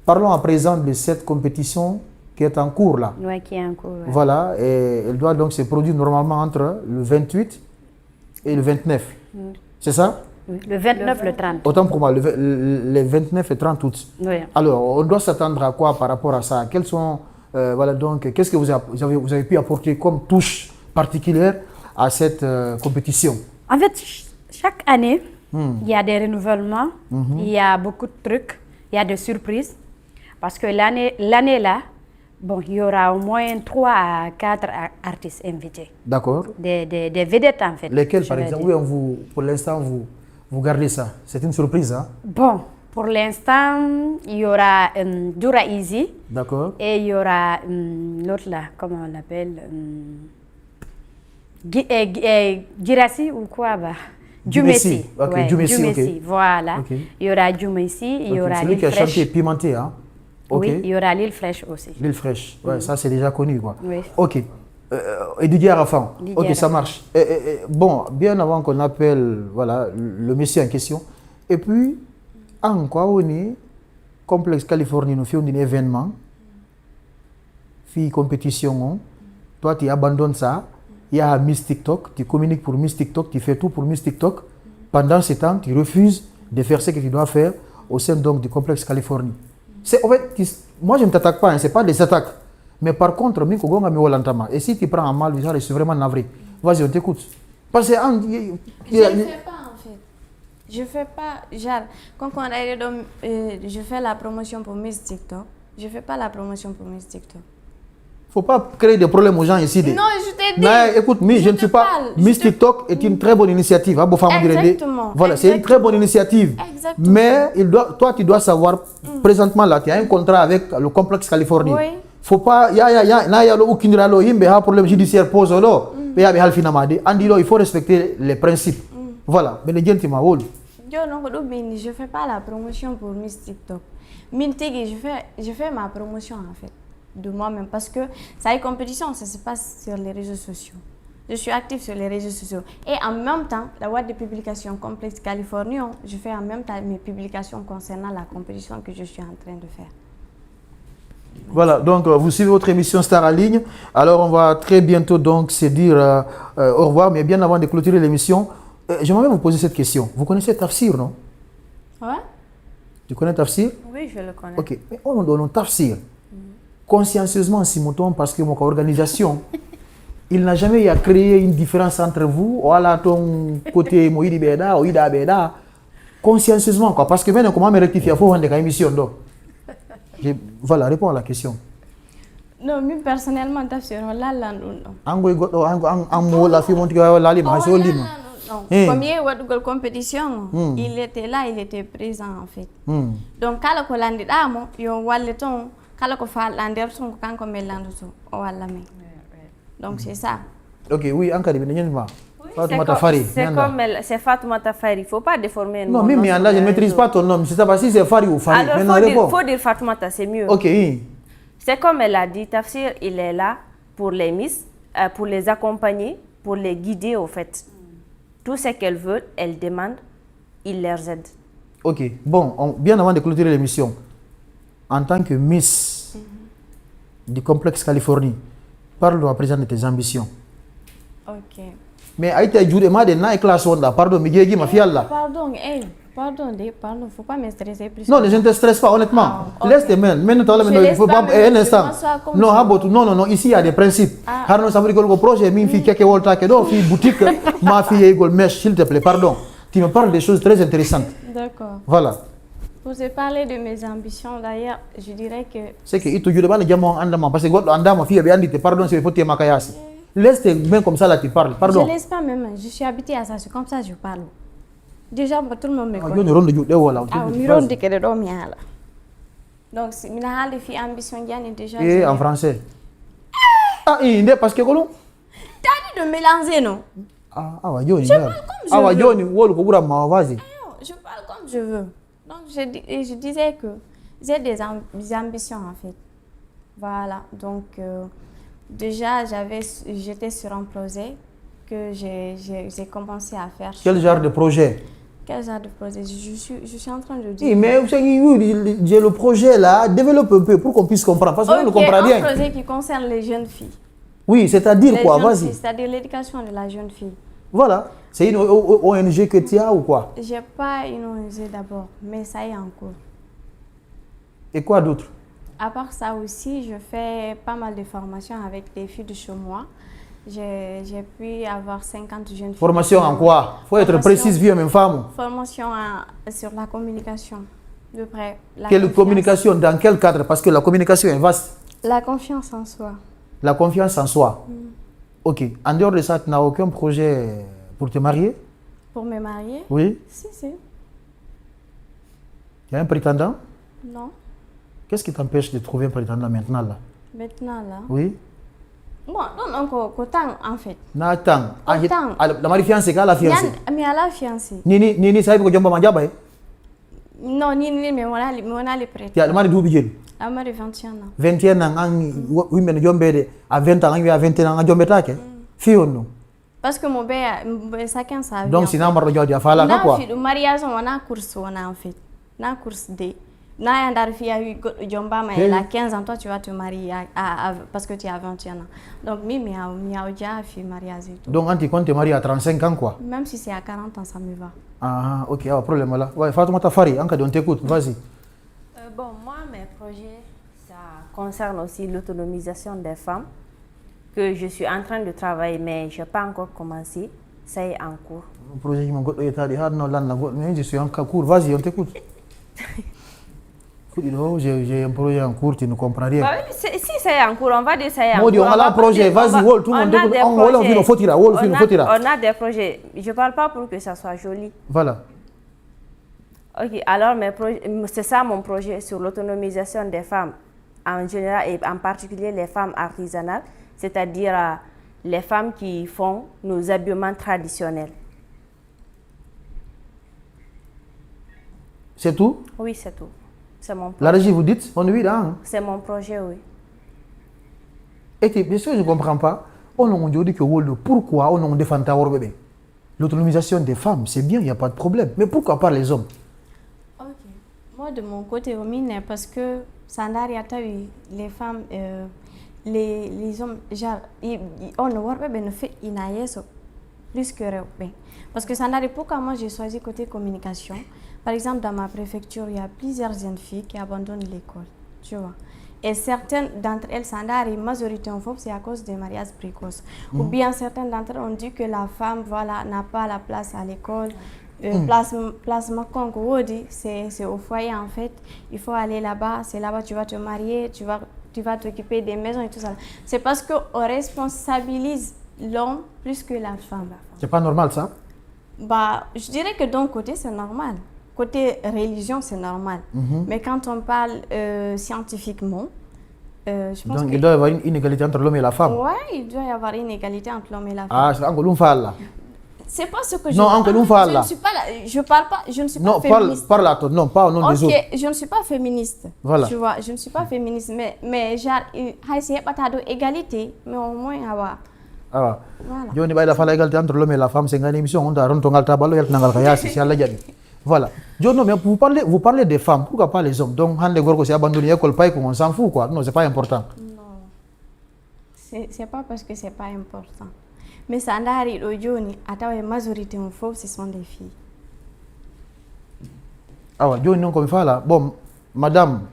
Parlons à présent de cette compétition qui est en cours là. Oui, qui est en cours. Ouais. Voilà, et elle doit donc se produire normalement entre le 28 et le 29. C'est ça? Oui. Le 29, le 30. Autant pour moi, les 29 et 30 août. Oui. Alors, on doit s'attendre à quoi par rapport à ça? Quels sont, voilà, donc, qu'est-ce que vous avez pu apporter comme touche particulière à cette compétition? En fait, chaque année, il y a des renouvellements, il y a beaucoup de trucs, il y a des surprises. Parce que l'année là, bon, il y aura au moins 3 à 4 artistes invités. D'accord. Des vedettes en fait. Lesquels par exemple? Oui, pour l'instant, vous gardez ça. C'est une surprise, hein? Bon, pour l'instant, il y aura Dura Easy. D'accord. Et il y aura l'autre là, comment on l'appelle Girassi ou quoi bah? Djumessi. Ok, ouais, Djumessi, ok. Voilà. Okay. Il y aura Djumessi, il y aura celui l'île qui a fraîche. chanté Pimenté, hein? Okay. Oui, il y aura l'île fraîche aussi. L'île fraîche, ouais, ça c'est déjà connu, quoi. Oui. Ok. Et Didier Arafan. Ok, ça marche. Bon, bien avant qu'on appelle voilà, le monsieur en question. Et puis, en quoi on est, Complexe Californie, nous faisons un événement, fille compétition, toi tu abandonnes ça, il y a Miss TikTok, tu communiques pour Miss TikTok, tu fais tout pour Miss TikTok. Pendant ce temps, tu refuses de faire ce que tu dois faire au sein donc du Complexe Californie. En fait, moi je ne t'attaque pas, hein, ce n'est pas des attaques. Mais par contre, et si tu prends un mal, je suis vraiment navré. Vas-y, on t'écoute. Parce que je ne fais pas en fait. Je ne fais pas. Genre, quand je fais la promotion pour Miss TikTok, je ne fais pas la promotion pour Miss TikTok. Il ne faut pas créer des problèmes aux gens ici. Non, je t'ai dit. Mais, écoute, je ne suis pas. Miss TikTok est une très bonne initiative. Exactement. Voilà, c'est une très bonne initiative. Exactement. Mais toi, tu dois savoir, présentement là, tu as un contrat avec le Complexe Californie. Oui. Faut pas, il y a problème judiciaire pose là, il faut respecter les principes. Voilà, mais les gens qui m'ont je fais pas la promotion pour Miss TikTok. Je fais ma promotion en fait de moi-même parce que ça est compétition, ça se passe sur les réseaux sociaux. Je suis active sur les réseaux sociaux et en même temps, la boîte de publication Complexe Californie, je fais en même temps mes publications concernant la compétition que je suis en train de faire. Voilà, donc vous suivez votre émission Star en ligne. Alors on va très bientôt donc se dire au revoir, mais bien avant de clôturer l'émission, j'aimerais vous poser cette question. Vous connaissez Tafsir, non? Ouais. Tu connais Tafsir? Oui, je le connais. Ok, mais on donne Tafsir consciencieusement, Simoton, parce que mon organisation, il n'a jamais eu à créer une différence entre vous, ou à ton côté Moïdi Beda, ou Ida Beda, consciencieusement, quoi. Parce que maintenant, comment me rectifier, il faut rendre une émission, donc. Voilà, réponds à la question. Non, mais personnellement, Tafsir, on l'a là, non. Premier Wadougal compétition, il était là, il était présent en fait. Donc, quand on a dit, on va le temps, quand on a l'ander, quand on met l'ander, on va la mettre. Donc, c'est ça. Ok, oui, encore des minutes. C'est Fatoumata Fari. Il ne faut pas déformer le nom. Non, mais là, je ne maîtrise pas ton nom. Je ne sais pas si c'est Fari ou Fari. Alors, il faut dire Fatoumata, c'est mieux. Ok. C'est comme elle a dit, Tafsir, il est là pour les Miss, pour les accompagner, pour les guider au fait. Tout ce qu'elle veut, elle demande, il les aide. Ok. Bon, bien avant de clôturer l'émission, en tant que Miss du Complexe Californie, parle-nous à présent de tes ambitions. Ok. Mais Aïta Djoudé m'a dit na classe onda pardon Miguel ma fille là. Pardon, pardon, faut pas me stresser plus. Non, je ne te stresse pas honnêtement. Okay. Laisse tes mains. Maintenant il faut pas un instant. Non, ici il y a des principes. Harnon ça veut dire que le projet min fi keke volta ke do fi boutique ma fille école mèche s'il te plaît, pardon. Tu me parles des choses très intéressantes. D'accord. Voilà. Pour te parler de mes ambitions d'ailleurs, je dirais que c'est que itu Djoudé ba le jamon andama parce que goddo andama fille be andite pardon c'est faut te makayasi. Laisse tes mains comme ça là, tu parles. Pardon. Je laisse pas mes mains. Je suis habituée à ça. C'est comme ça que je parle. Déjà, tout le monde me connaît. Donc, c'est une ambition déjà. Et en français. Ah, parce que quoi? T'as dit de mélanger, non? Je parle comme je veux. Je parle comme je veux. Donc, je disais que j'ai des ambitions, en fait. Voilà. Donc... déjà, j'étais sur un projet que j'ai commencé à faire. Quel genre de projet? Quel genre de projet? Je suis en train de dire. Oui, mais j'ai le projet là, développe un peu pour qu'on puisse comprendre. Parce qu'on ne comprend rien. Un projet qui concerne les jeunes filles. Oui, c'est-à-dire quoi? Vas-y. C'est-à-dire l'éducation de la jeune fille. Voilà. C'est une ONG que tu as ou quoi? Je n'ai pas une ONG d'abord, mais ça est en cours. Et quoi d'autre? À part ça aussi, je fais pas mal de formations avec des filles de chez moi. J'ai pu avoir 50 jeunes filles. Formation en quoi? Il faut être précise, vieux, même femme. Formation sur la communication. De près. Quelle communication? Dans quel cadre? Parce que la communication est vaste. La confiance en soi. La confiance en soi. Ok. En dehors de ça, tu n'as aucun projet pour te marier? Pour me marier? Oui. Si. Il y a un prétendant? Non. Qu'est-ce qui t'empêche de trouver un prétendant maintenant là? Maintenant là? Oui. Bon, non, autant en fait. Nathan. Autant. La mari fiancée, qu'à la fiancée? Mais à la fiancée. Nini, ça veut dire que tu as un Non, mais on a les prêts. le mari d'où bigel? La mari de 21 ans. 21 ans, oui, mais à 20 ans, à 21 ans, tu as un parce que mon père, chacun sa vie. Donc, si tu as un mariage, quoi? Le mariage, on a course, on a en fait. On a course de. Na yandar fi a eu jomba mais elle a 15 ans, toi tu vas te marier parce que tu as 21 ans. Donc mi a déjà fait mariage et tout. Donc quand tu comptes te marier à 35 ans quoi? Même si c'est à 40 ans, ça me va. Ah ok, il y a un problème là. Ouais, Fatoumata Fari, on t'écoute, vas-y. Bon, moi mes projets, ça concerne aussi l'autonomisation des femmes que je suis en train de travailler mais je n'ai pas encore commencé. Ça est en cours. Le projet qui m'a dit, je suis en cours, vas-y, on t'écoute. J'ai un projet en cours, tu ne comprends rien. Bah oui, si c'est en cours, on va dire c'est en cours. On a un projet, vas-y, tout le monde on a des projets. Je ne parle pas pour que ça soit joli. Voilà. Ok, alors c'est ça mon projet sur l'autonomisation des femmes en général et en particulier les femmes artisanales, c'est-à-dire les femmes qui font nos habillements traditionnels. C'est tout? Oui, c'est tout. C'est mon projet. La régie, vous dites? On est oui là. C'est mon projet, oui. Et bien sûr, je ne comprends pas. On a dit que pourquoi on défend bébé? L'autonomisation des femmes, c'est bien, il n'y a pas de problème. Mais pourquoi pas les hommes? Ok. Moi, de mon côté, parce que ça n'a rien eu les femmes, les hommes, genre, on ne voit pas ne fait plus que bien. Parce que ça n'a rien pourquoi moi j'ai choisi côté communication. Par exemple, dans ma préfecture, il y a plusieurs jeunes filles qui abandonnent l'école, tu vois. Et certaines d'entre elles, majorité en fait, c'est à cause des mariages précoces. Ou bien certaines d'entre elles ont dit que la femme, voilà, n'a pas la place à l'école. Place c'est au foyer en fait. Il faut aller là-bas, c'est là-bas que tu vas te marier, tu vas t'occuper des maisons et tout ça. C'est parce qu'on responsabilise l'homme plus que la femme. C'est pas normal ça? Bah, je dirais que d'un côté, c'est normal. Côté religion, c'est normal. Mais quand on parle scientifiquement, je pense donc il doit y avoir une inégalité entre l'homme et la femme? Oui, il doit y avoir une égalité entre l'homme et la femme. Ah, c'est encore l'homme là. C'est pas ce que je non, encore l'homme là. Je ne suis pas là. Je parle pas. Je ne suis pas féministe. Parle à toi. Non, pas au nom des autres. Ok, je ne suis pas féministe. Voilà. Tu vois, je ne suis pas féministe, mais genre, c'est pas égalité, mais au moins avoir. Ah, voilà. Je ne l'égalité entre l'homme et la femme, c'est une émission on a rendu voilà. Non, mais vous parlez des femmes, pourquoi pas les hommes? Donc, quand les gars s'est abandonné l'école, on s'en fout quoi. Non, c'est pas important. Non, c'est pas parce que c'est pas important. Mais ça n'arrive aujourd'hui, la majorité en fait, ce sont des filles. Ah ouais, Johnny, comme ça là. Bon, madame,